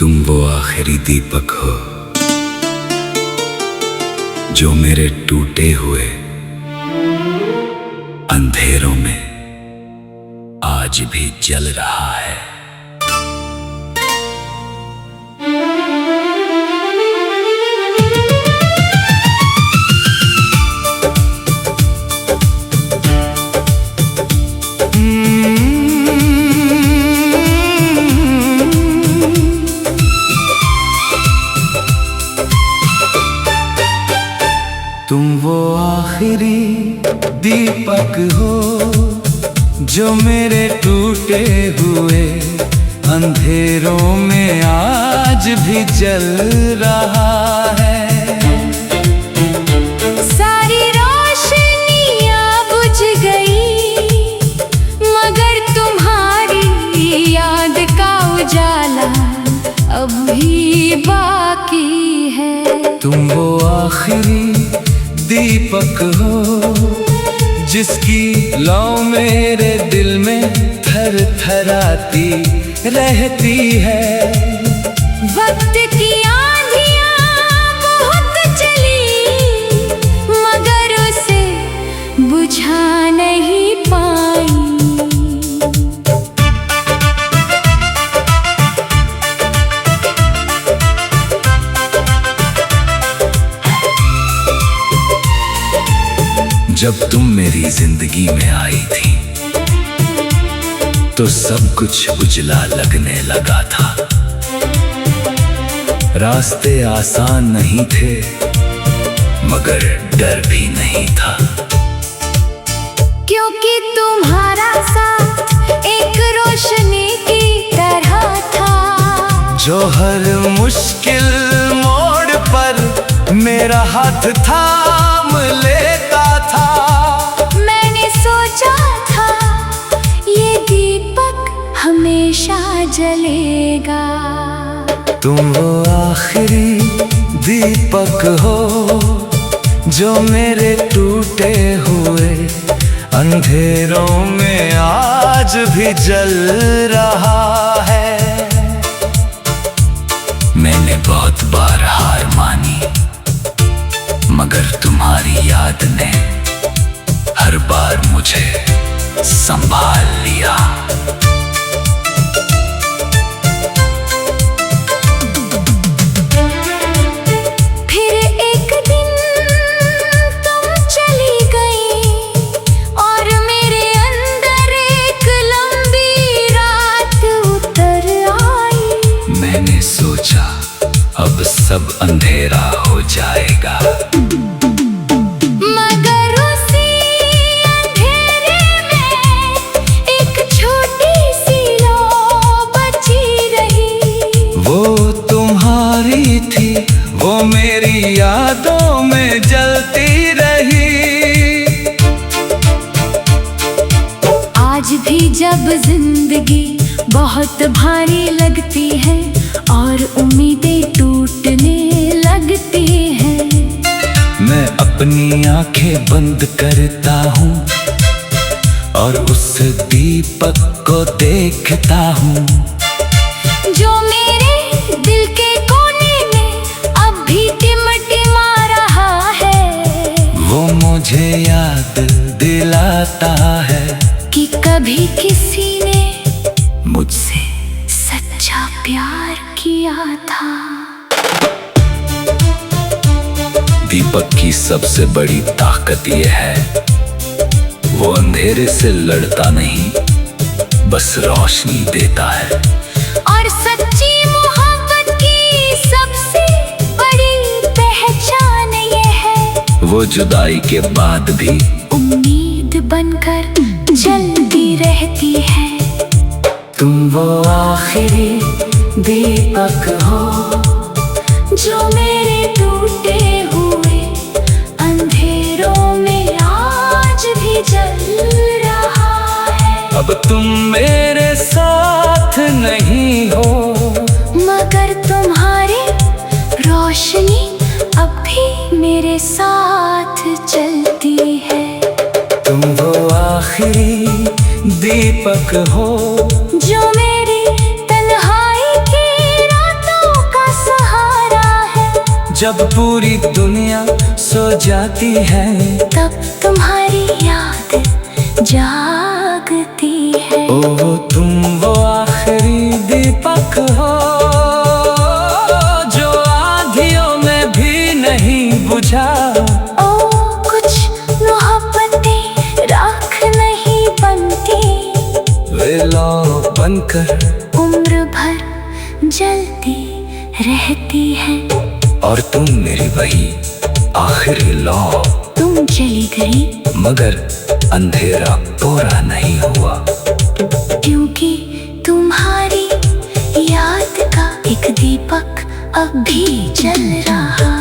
तुम वो आखिरी दीपक हो जो मेरे टूटे हुए अंधेरों में आज भी जल रहा है। तुम वो आखिरी दीपक हो जो मेरे टूटे हुए अंधेरों में आज भी जल रहा है। सारी रोशनियां बुझ गई मगर तुम्हारी याद का उजाला अब भी बाकी है। तुम वो आखिरी दीपक हो जिसकी लौ मेरे दिल में थर थराती रहती है। वक्त की आंधियां बहुत चली मगर उसे बुझा नहीं पाई। जब तुम मेरी जिंदगी में आई थी तो सब कुछ उजला लगने लगा था। रास्ते आसान नहीं थे मगर डर भी नहीं था, क्योंकि तुम्हारा साथ एक रोशनी की तरह था जो हर मुश्किल मोड़ पर मेरा हाथ थाम लेता था। मैंने सोचा था ये दीपक हमेशा जलेगा। तुम वो आखिरी दीपक हो जो मेरे टूटे हुए अंधेरों में आज भी जल रहा है। मैंने बहुत बार हार मानी मगर तुम्हारी याद ने हर बार मुझे संभाल लिया। फिर एक दिन तुम चली गई और मेरे अंदर एक लंबी रात उतर आई। मैंने सोचा अब सब अंधेरा हो जाएगा, मगर उसी अंधेरे में एक छोटी सी लौ बची रही। वो तुम्हारी थी, वो मेरी यादों में जलती रही। आज भी जब जिंदगी बहुत भारी लगती है और उम्मीदें टूटने लगती हैं, मैं अपनी आंखें बंद करता हूँ और उस दीपक को देखता हूँ जो मेरे दिल के कोने में अब भी टिमटिमा रहा है। वो मुझे याद दिलाता है कि कभी किसी ने मुझसे सच्चा प्यार किया था। दीपक की सबसे बड़ी ताकत यह है वो अंधेरे से लड़ता नहीं, बस रोशनी देता है। और सच्ची मोहब्बत की सबसे बड़ी पहचान ये है वो जुदाई के बाद भी उम्मीद बनकर जलती रहती है। तुम वो आखिरी दीपक हो जो मेरे टूटे हुए अंधेरों में आज भी जल रहा है। अब तुम मेरे साथ नहीं हो मगर तुम्हारी रोशनी अब भी मेरे साथ चलती है। तुम वो आखिरी दीपक हो जो मेरी तन्हाई की रातों जब पूरी दुनिया सो जाती है, तब तुम्हारी याद जागती है। ओ तुम वो आखिरी दीपक हो जो आंधियों में भी नहीं बुझा। ओ कुछ मोहब्बतें राख नहीं बनती, वे लौ बनकर उम्र भर जलती रहती है। और तुम मेरी वही आखिरी लौ। तुम चली गई मगर अंधेरा पूरा नहीं हुआ, क्योंकि तुम्हारी याद का एक दीपक अब भी जल रहा